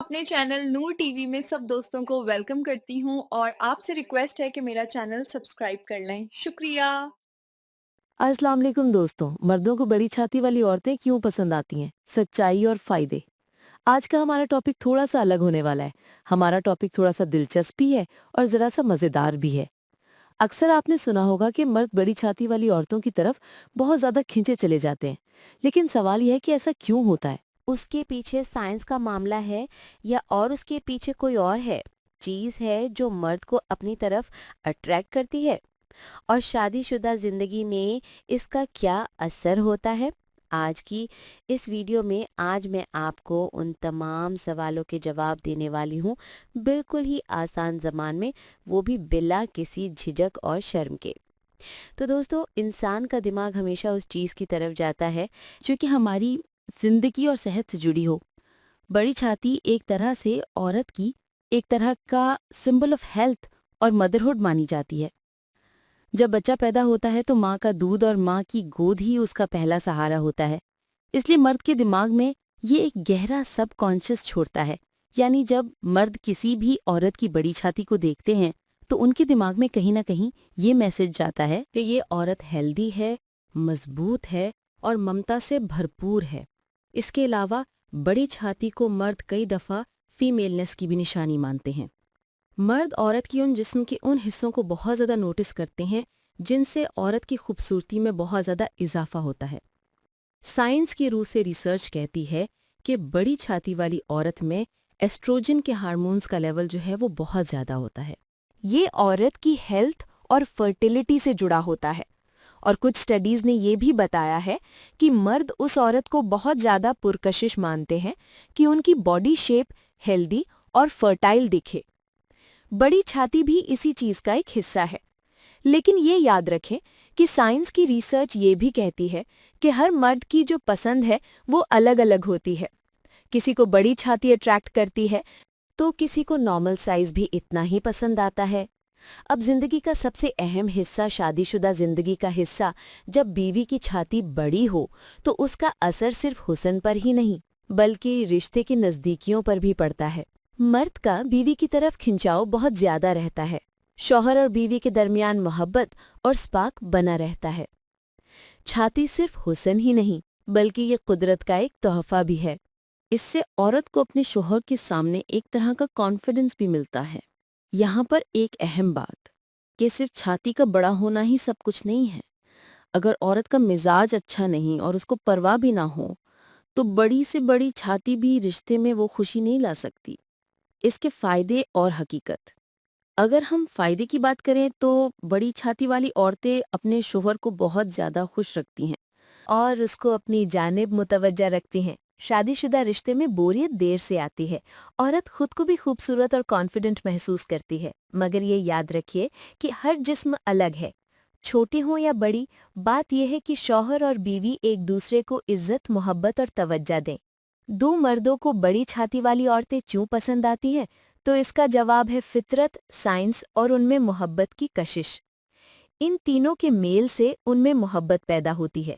अपने चैनल नूर टीवी में सब दोस्तों को वेलकम करती हूँ और आपसे रिक्वेस्ट है कि मेरा चैनल सब्सक्राइब कर लें। शुक्रिया। अस्सलाम वालेकुम दोस्तों। मर्दों को बड़ी छाती वाली औरतें क्यों पसंद आती हैं? सच्चाई और फायदे। आज का हमारा टॉपिक थोड़ा सा अलग होने वाला है। हमारा टॉपिक थोड़ा सा दिलचस्प भी है और जरा सा मजेदार भी है। अक्सर आपने सुना होगा कि मर्द बड़ी छाती वाली औरतों की तरफ बहुत ज्यादा खींचे चले जाते हैं, लेकिन सवाल यह है कि ऐसा क्यों होता है? उसके पीछे साइंस का मामला है या और उसके पीछे कोई और है चीज है जो मर्द को अपनी तरफ अट्रैक्ट करती है। और शादीशुदा जिंदगी में इसका क्या असर होता है? आज की इस वीडियो में आज मैं आपको उन तमाम सवालों के जवाब देने वाली हूँ, बिल्कुल ही आसान ज़बान में, वो भी बिला किसी झिझक और शर्म के। तो दोस्तों, इंसान का दिमाग हमेशा उस चीज़ की तरफ जाता है जो कि हमारी जिंदगी और सेहत से जुड़ी हो। बड़ी छाती एक तरह से औरत की एक तरह का सिंबल ऑफ हेल्थ और मदरहुड मानी जाती है। जब बच्चा पैदा होता है तो माँ का दूध और माँ की गोद ही उसका पहला सहारा होता है। इसलिए मर्द के दिमाग में ये एक गहरा सब कॉन्शियस छोड़ता है। यानी जब मर्द किसी भी औरत की बड़ी छाती को देखते हैं तो उनके दिमाग में कहीं ना कहीं ये मैसेज जाता है कि ये औरत हेल्दी है, मजबूत है और ममता से भरपूर है। इसके अलावा बड़ी छाती को मर्द कई दफ़ा फीमेलनेस की भी निशानी मानते हैं। मर्द औरत की उन जिस्म के उन हिस्सों को बहुत ज़्यादा नोटिस करते हैं जिनसे औरत की खूबसूरती में बहुत ज़्यादा इजाफा होता है। साइंस की रूह से रिसर्च कहती है कि बड़ी छाती वाली औरत में एस्ट्रोजन के हार्मोन्स का लेवल जो है वो बहुत ज़्यादा होता है। ये औरत की हेल्थ और फर्टिलिटी से जुड़ा होता है। और कुछ स्टडीज़ ने ये भी बताया है कि मर्द उस औरत को बहुत ज़्यादा पुरकशिश मानते हैं कि उनकी बॉडी शेप हेल्दी और फर्टाइल दिखे। बड़ी छाती भी इसी चीज का एक हिस्सा है। लेकिन ये याद रखें कि साइंस की रिसर्च ये भी कहती है कि हर मर्द की जो पसंद है वो अलग अलग होती है। किसी को बड़ी छाती अट्रैक्ट करती है तो किसी को नॉर्मल साइज भी इतना ही पसंद आता है। अब जिंदगी का सबसे अहम हिस्सा, शादीशुदा जिंदगी का हिस्सा, जब बीवी की छाती बड़ी हो तो उसका असर सिर्फ हुस्न पर ही नहीं बल्कि रिश्ते की नज़दीकियों पर भी पड़ता है। मर्द का बीवी की तरफ खिंचाव बहुत ज्यादा रहता है। शौहर और बीवी के दरमियान मोहब्बत और स्पार्क बना रहता है। छाती सिर्फ हुस्न ही नहीं बल्कि ये कुदरत का एक तोहफा भी है। इससे औरत को अपने शौहर के सामने एक तरह का कॉन्फिडेंस भी मिलता है। यहाँ पर एक अहम बात कि सिर्फ छाती का बड़ा होना ही सब कुछ नहीं है। अगर औरत का मिजाज अच्छा नहीं और उसको परवाह भी ना हो तो बड़ी से बड़ी छाती भी रिश्ते में वो खुशी नहीं ला सकती। इसके फायदे और हकीकत। अगर हम फायदे की बात करें तो बड़ी छाती वाली औरतें अपने शोहर को बहुत ज्यादा खुश रखती हैं और उसको अपनी जानिब मुतवज्जा रखती हैं। शादीशुदा रिश्ते में बोरियत देर से आती है। औरत खुद को भी खूबसूरत और कॉन्फिडेंट महसूस करती है। मगर ये याद रखिए कि हर जिस्म अलग है, छोटी हो या बड़ी। बात यह है कि शौहर और बीवी एक दूसरे को इज्जत, मोहब्बत और तवज्जा दें। दो मर्दों को बड़ी छाती वाली औरतें क्यों पसंद आती हैं? तो इसका जवाब है फितरत, साइंस और उनमें मोहब्बत की कशिश। इन तीनों के मेल से उनमें मोहब्बत पैदा होती है।